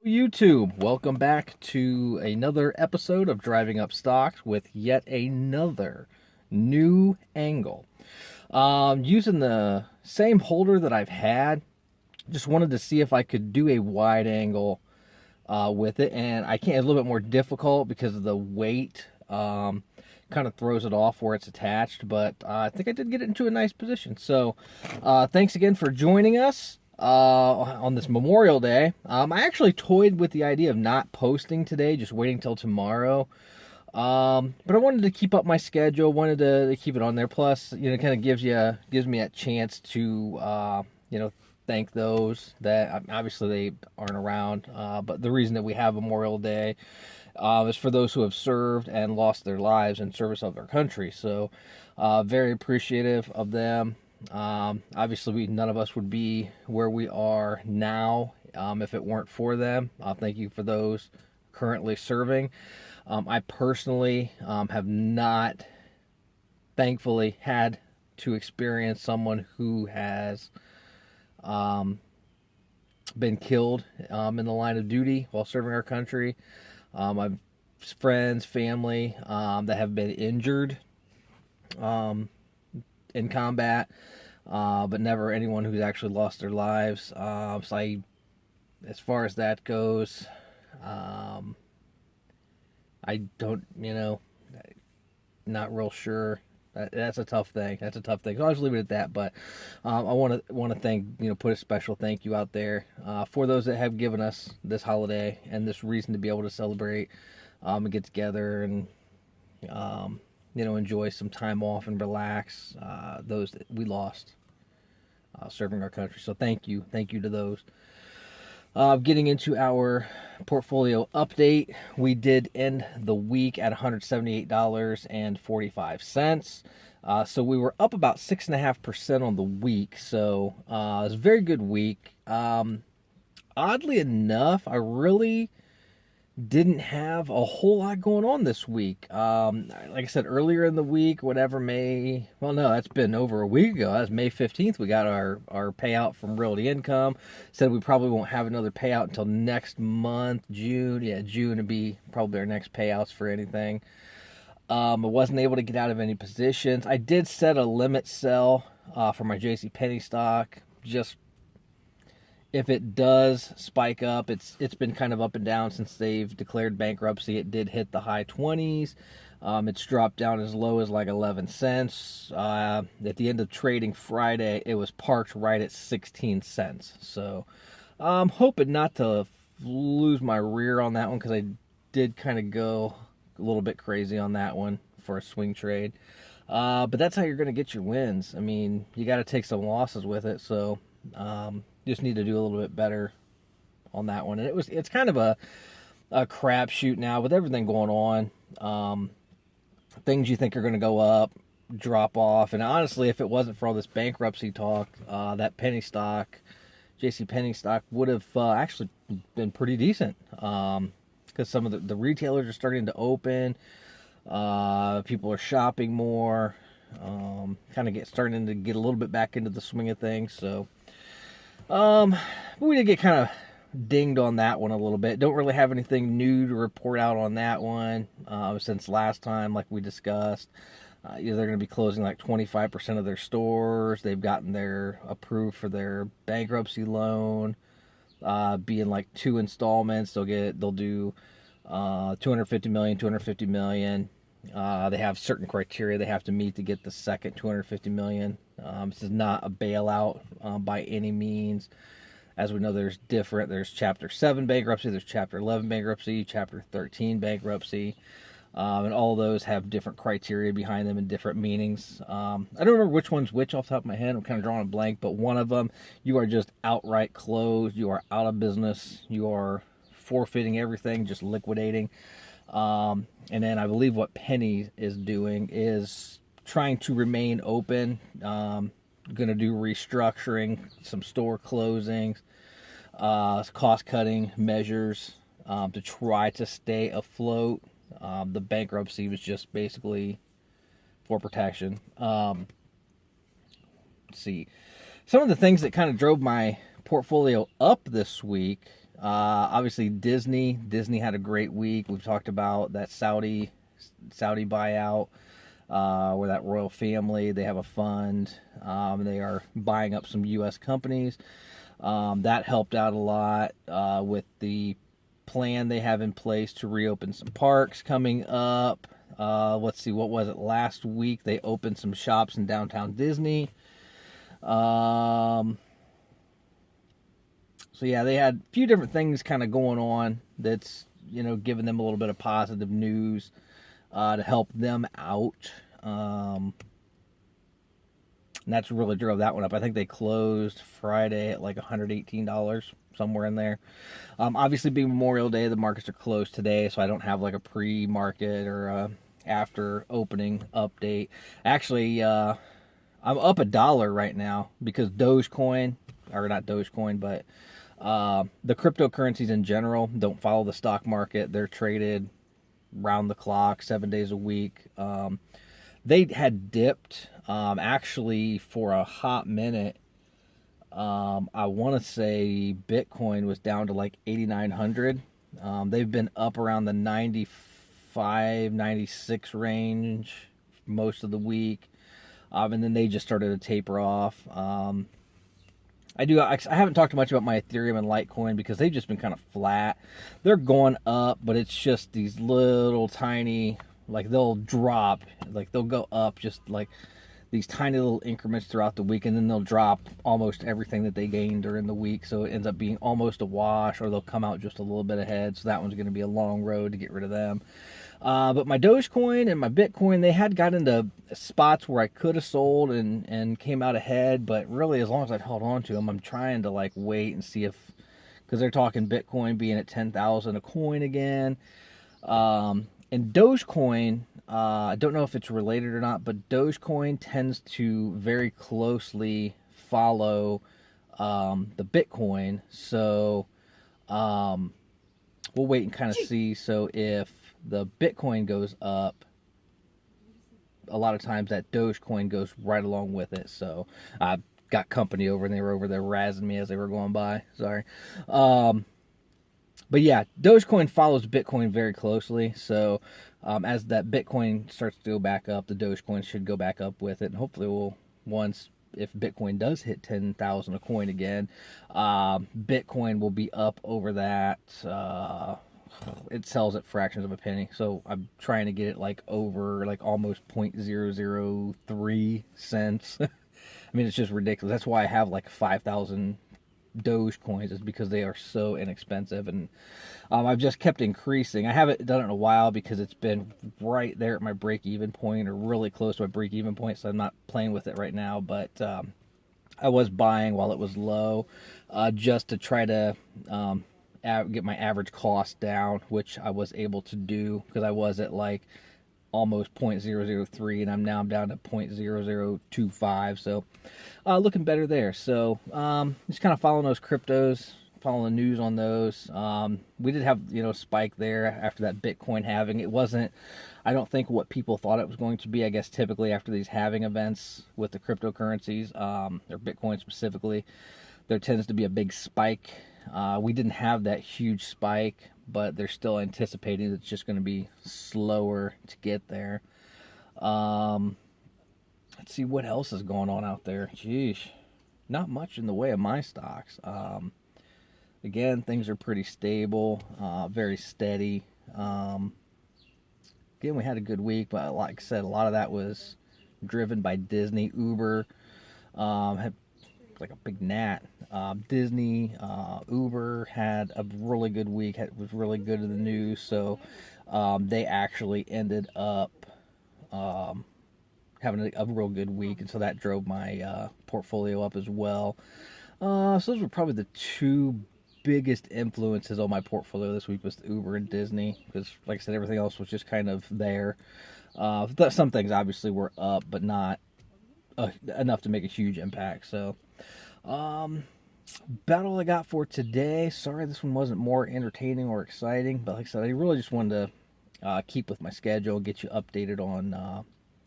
YouTube, welcome back to another episode of Driving Up Stocks with yet another new angle. Using the same holder that I've had, just wanted to see if I could do a wide angle with it, and I can't. It's a little bit more difficult because of the weight. Kind of throws it off where it's attached, but I think I did get it into a nice position. So, thanks again for joining us on this Memorial Day. I actually toyed with the idea of not posting today, just waiting till tomorrow. But I wanted to keep up my schedule, wanted to keep it on there. Plus, kind of gives me a chance to thank those that obviously they aren't around. But the reason that we have Memorial Day is for those who have served and lost their lives in service of their country. So, very appreciative of them. Obviously, none of us would be where we are now if it weren't for them. Thank you for those currently serving. I personally have not, thankfully, had to experience someone who has been killed in the line of duty while serving our country. I've friends, family that have been injured in combat, but never anyone who's actually lost their lives. As far as that goes, I don't, not real sure. That's a tough thing. So I'll just leave it at that. But I want to thank, put a special thank you out there for those that have given us this holiday and this reason to be able to celebrate and get together and enjoy some time off and relax. Those that we lost serving our country. So thank you to those. Getting into our portfolio update, we did end the week at $178.45. So we were up about 6.5% on the week. So it was a very good week. Oddly enough, I really didn't have a whole lot going on this week. Like I said earlier in the week, that's been over a week ago. That's May 15th. We got our payout from Realty Income. Said we probably won't have another payout until next month, June. Yeah, June would be probably our next payouts for anything. I wasn't able to get out of any positions. I did set a limit sell for my JCPenney stock. Just if it does spike up, it's been kind of up and down since they've declared bankruptcy. It did hit the high 20s. It's dropped down as low as like 11 cents. At the end of trading Friday, it was parked right at 16 cents. So I'm hoping not to lose my rear on that one because I did kind of go a little bit crazy on that one for a swing trade. But that's how you're going to get your wins. I mean, you got to take some losses with it. So just need to do a little bit better on that one. And it's kind of a crapshoot now with everything going on. Things you think are going to go up, drop off. And honestly, if it wasn't for all this bankruptcy talk, that penny stock, JCPenney stock, would have actually been pretty decent. Because some of the retailers are starting to open. People are shopping more. Starting to get a little bit back into the swing of things. So we did get kind of dinged on that one a little bit. Don't really have anything new to report out on that one since last time, like we discussed. They're going to be closing like 25% of their stores. They've gotten their approved for their bankruptcy loan, being like 2 installments. They'll do $250 million. They have certain criteria they have to meet to get the second $250 million. This is not a bailout by any means. As we know, there's Chapter 7 bankruptcy, there's Chapter 11 bankruptcy, Chapter 13 bankruptcy, and all those have different criteria behind them and different meanings. I don't remember which one's which off the top of my head. I'm kind of drawing a blank, but one of them, you are just outright closed. You are out of business. You are forfeiting everything, just liquidating. And then I believe what Penny is doing is trying to remain open, going to do restructuring, some store closings, cost-cutting measures to try to stay afloat. The bankruptcy was just basically for protection. Let's see. Some of the things that kind of drove my portfolio up this week Obviously, Disney had a great week. We've talked about that Saudi buyout, where that royal family, they have a fund. They are buying up some U.S. companies. That helped out a lot with the plan they have in place to reopen some parks coming up. Let's see, what was it? Last week they opened some shops in downtown Disney. So yeah, they had a few different things kind of going on that's, giving them a little bit of positive news to help them out. And that's really drove that one up. I think they closed Friday at like $118, somewhere in there. Obviously, being Memorial Day, the markets are closed today, so I don't have like a pre-market or after opening update. Actually, I'm up $1 right now because Dogecoin, or not Dogecoin, but the cryptocurrencies in general don't follow the stock market. They're traded round the clock, 7 days a week. They had dipped actually for a hot minute. I want to say Bitcoin was down to like 8,900. They've been up around the 95, 96 range most of the week. And then they just started to taper off. I haven't talked much about my Ethereum and Litecoin because they've just been kind of flat. They're going up, but it's just these little tiny, like they'll drop, like they'll go up just like these tiny little increments throughout the week, and then they'll drop almost everything that they gained during the week. So it ends up being almost a wash, or they'll come out just a little bit ahead. So that one's going to be a long road to get rid of them. But my Dogecoin and my Bitcoin, they had got into spots where I could have sold and came out ahead. But really, as long as I've held on to them, I'm trying to like wait and see if, because they're talking Bitcoin being at 10,000 a coin again. And Dogecoin, I don't know if it's related or not, but Dogecoin tends to very closely follow the Bitcoin. So we'll wait and kind of see. So if the Bitcoin goes up, a lot of times that Dogecoin goes right along with it. So I got company over, and they were over there razzing me as they were going by. Sorry. But yeah, Dogecoin follows Bitcoin very closely. So as that Bitcoin starts to go back up, the Dogecoin should go back up with it. And hopefully once, if Bitcoin does hit 10,000 a coin again, Bitcoin will be up over that. It sells at fractions of a penny. So I'm trying to get it like over like almost 0.003 cents. I mean, it's just ridiculous. That's why I have like 5,000 Doge coins, is because they are so inexpensive, and I've just kept increasing. I haven't done it in a while because it's been right there at my break-even point, or really close to my break-even point, so I'm not playing with it right now. But I was buying while it was low, just to try to get my average cost down, which I was able to do because I was at like almost 0.003, and I'm down to 0.0025. So looking better there. So just kind of following those cryptos, following the news on those. We did have spike there after that Bitcoin halving. It wasn't, I don't think, what people thought it was going to be. I guess typically after these halving events with the cryptocurrencies, or Bitcoin specifically, there tends to be a big spike. We didn't have that huge spike, but they're still anticipating it's just going to be slower to get there. Let's see what else is going on out there. Jeez, not much in the way of my stocks. Again, things are pretty stable, very steady. Again, we had a good week, but like I said, a lot of that was driven by Disney. Uber had like a big gnat. Disney, Uber had a really good week. Was really good in the news. So they actually ended up having a real good week, and so that drove my portfolio up as well. So those were probably the two biggest influences on my portfolio this week, was Uber and Disney, because like I said, everything else was just kind of there. Some things obviously were up, but not enough to make a huge impact. So about all I got for today. Sorry this one wasn't more entertaining or exciting, but like I said, I really just wanted to keep with my schedule, get you updated on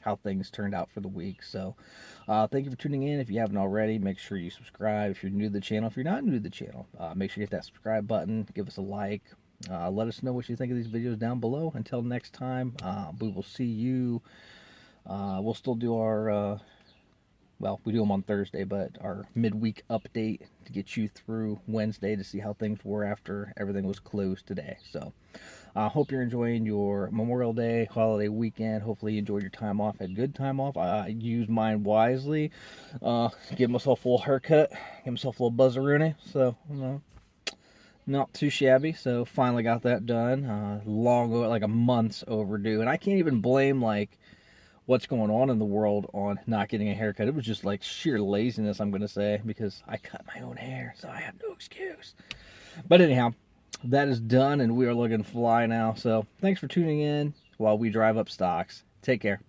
how things turned out for the week. So thank you for tuning in. If you haven't already, make sure you subscribe. If you're new to the channel, if you're not new to the channel, make sure you hit that subscribe button, give us a like. Let us know what you think of these videos down below. Until next time, we will see you. We'll still do our, well, we do them on Thursday, but our midweek update to get you through Wednesday to see how things were after everything was closed today. So I hope you're enjoying your Memorial Day holiday weekend. Hopefully you enjoyed your time off, had good time off. I used mine wisely. Give myself a little haircut, give myself a little buzzaroonie. So, you know, not too shabby. So finally got that done. Like a month's overdue. And I can't even blame, like, what's going on in the world on not getting a haircut. It was just like sheer laziness, I'm going to say, because I cut my own hair, so I have no excuse. But anyhow, that is done, and we are looking fly now. So thanks for tuning in while we drive up stocks. Take care.